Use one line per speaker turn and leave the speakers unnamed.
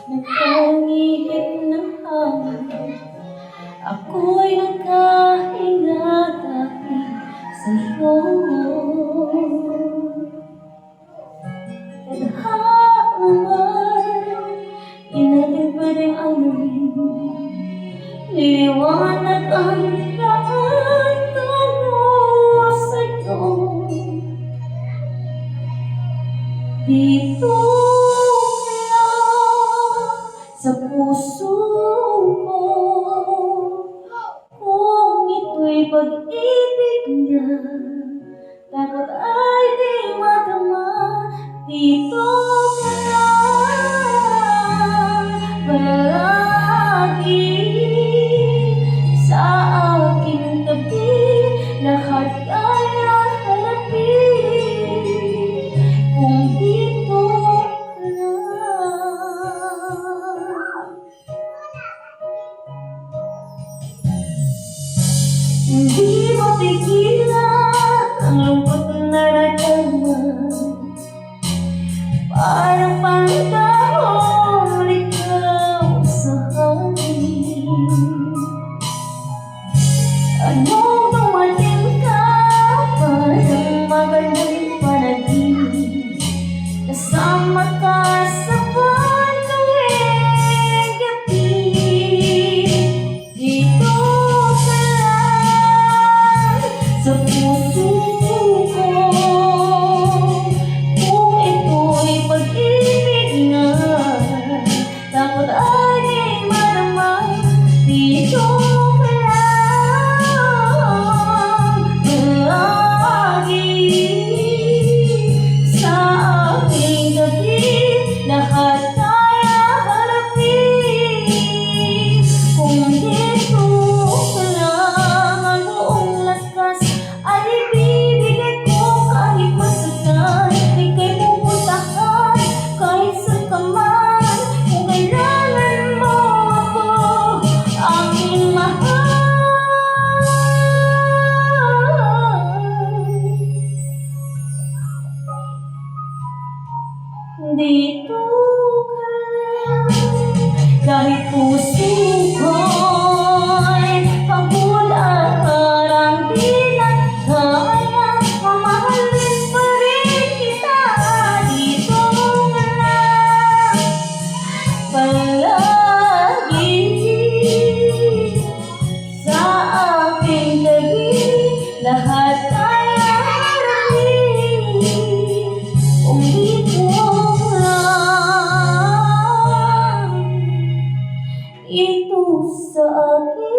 Nagkangihip ng hangin, ako'y nagkahinga dahil sa'yo. Tadhana inatid pa rin ang lumin, liwanag ang daan tungo sa'yo. Dito sa puso ko, kung ito'y pag-ibig niya, takot ay di madama. Dito ka lang palagi sa aking tabi, lahat kaya harapin kung dito ka lang. Hindi mo pigilan ang lungkot na naramdaman, parang pangdahong ligaw sa hangin. Anong dumating ka, parang magandang panaginip, kasama ka sa batuing gabi. Dito ka lang sa puso ko, kung ito'y pag-ibig nga, takot ay di madama. Dito ka lang palagi sa aking gabi, lahat kaya harapin kung dito ka lang. Ang buong lakas ay ibibigay ko kahit masaktan, ika'y pupuntahan kahit saan ka man. Kung kailangan mo ako, aking mahal, dito ka lang. Kahit puso ko'y pagod at parang di na kaya, mamahalin pa rin kita. Dito ka lang palagi sa aking tabi, lahat kaya harapin kung dito ka lang. Ito sa akin